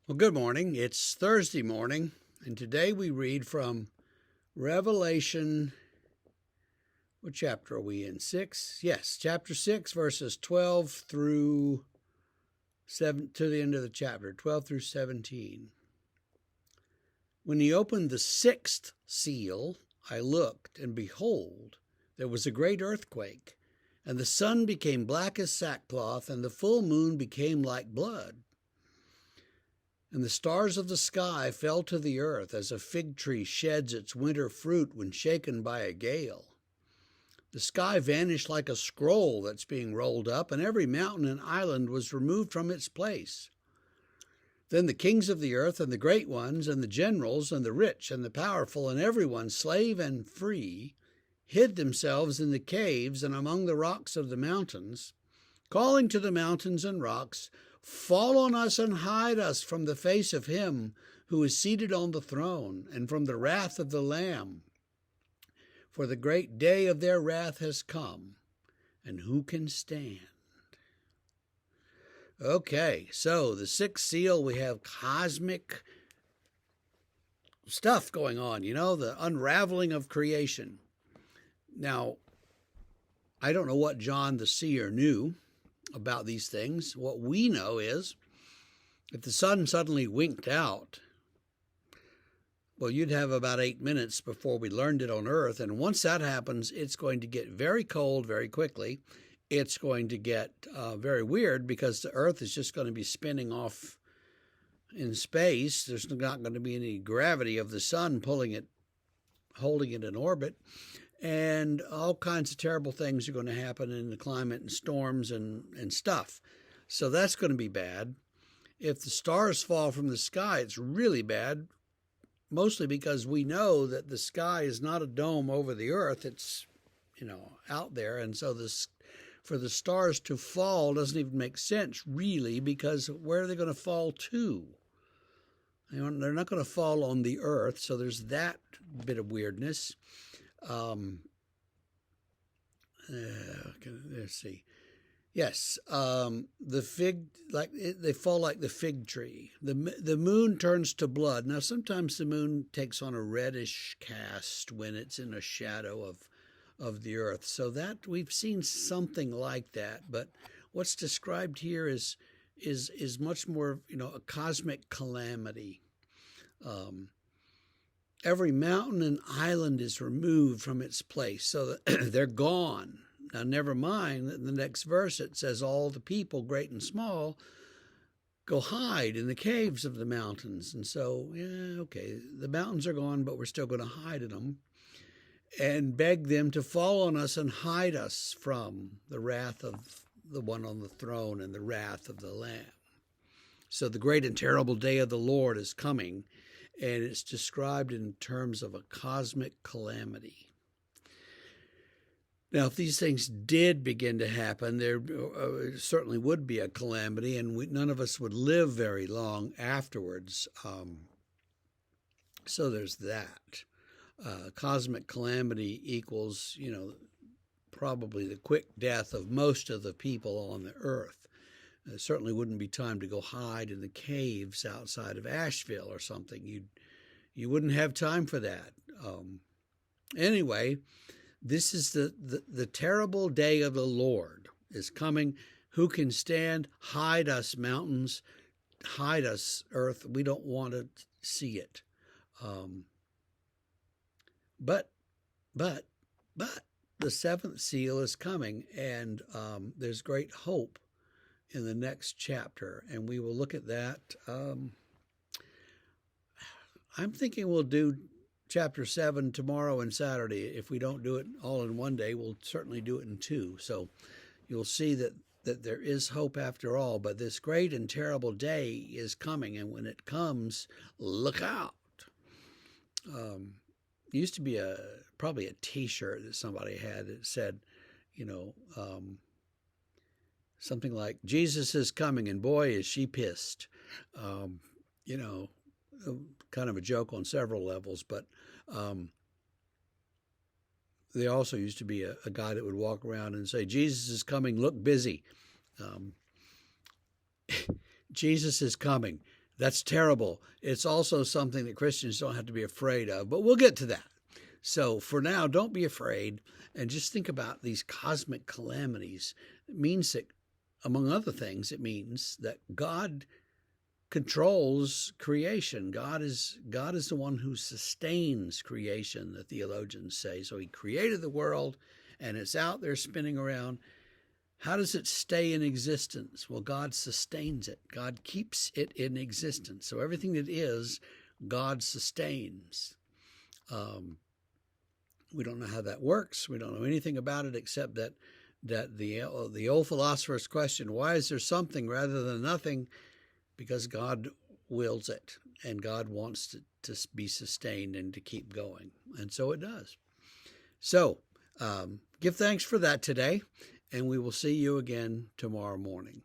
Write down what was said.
Well, good morning. It's Thursday morning, and today we read from Revelation. What chapter are we in? 6? Yes, chapter 6, verses 12 through 7 to the end of the chapter, 12 through 17. When he opened the sixth seal, I looked, and behold, there was a great earthquake, and the sun became black as sackcloth, and the full moon became like blood. And the stars of the sky fell to the earth as a fig tree sheds its winter fruit when shaken by a gale. The sky vanished like a scroll that's being rolled up, and every mountain and island was removed from its place. Then the kings of the earth and the great ones and the generals and the rich and the powerful and everyone, slave and free, hid themselves in the caves and among the rocks of the mountains, calling to the mountains and rocks, "Fall on us and hide us from the face of him who is seated on the throne and from the wrath of the Lamb. For the great day of their wrath has come, and who can stand?" Okay, so the sixth seal, we have cosmic stuff going on, the unraveling of creation. Now, I don't know what John the seer knew about these things. What we know is if the sun suddenly winked out, well, you'd have about 8 minutes before we learned it on Earth. And once that happens, it's going to get very cold very quickly. It's going to get very weird because the Earth is just going to be spinning off in space. There's not going to be any gravity of the sun pulling it, holding it in orbit. And all kinds of terrible things are going to happen in the climate and storms and stuff. So that's going to be bad. If the stars fall from the sky, it's really bad, mostly because we know that the sky is not a dome over the earth. It's, out there. And so for the stars to fall doesn't even make sense, really, because where are they going to fall to? They're not going to fall on the earth. So there's that bit of weirdness. Let's see. Yes, they fall like the fig tree. The moon turns to blood. Now, sometimes the moon takes on a reddish cast when it's in a shadow of the earth. So that we've seen something like that. But what's described here is much more, a cosmic calamity. Every mountain and island is removed from its place, so that they're gone. Now, never mind that in the next verse it says all the people, great and small, go hide in the caves of the mountains. And so, okay, the mountains are gone, but we're still going to hide in them and beg them to fall on us and hide us from the wrath of the one on the throne and the wrath of the Lamb. So the great and terrible day of the Lord is coming, and it's described in terms of a cosmic calamity. Now, if these things did begin to happen, there certainly would be a calamity, and none of us would live very long afterwards. So there's that. Cosmic calamity equals, probably the quick death of most of the people on the earth. It certainly wouldn't be time to go hide in the caves outside of Asheville or something. You wouldn't have time for that. Anyway, this is the terrible day of the Lord is coming. Who can stand? Hide us, mountains. Hide us, earth. We don't want to see it. But the seventh seal is coming, and there's great hope in the next chapter, and we will look at that. I'm thinking we'll do chapter 7 tomorrow and Saturday. If we don't do it all in one day, we'll certainly do it in 2. So you'll see that there is hope after all, but this great and terrible day is coming, and when it comes, look out. Used to be probably a T-shirt that somebody had that said, something like, "Jesus is coming, and boy, is she pissed." Kind of a joke on several levels, but there also used to be a guy that would walk around and say, "Jesus is coming, look busy." Jesus is coming. That's terrible. It's also something that Christians don't have to be afraid of, but we'll get to that. So for now, don't be afraid and just think about these cosmic calamities. It means that, among other things, it means that God controls creation. God is the one who sustains creation, the theologians say. So he created the world and it's out there spinning around. How does it stay in existence? Well, God sustains it. God keeps it in existence. So everything that is, God sustains. We don't know how that works. We don't know anything about it except that the old philosopher's question, why is there something rather than nothing? Because God wills it, and God wants to be sustained and to keep going. And so it does. So give thanks for that today, and we will see you again tomorrow morning.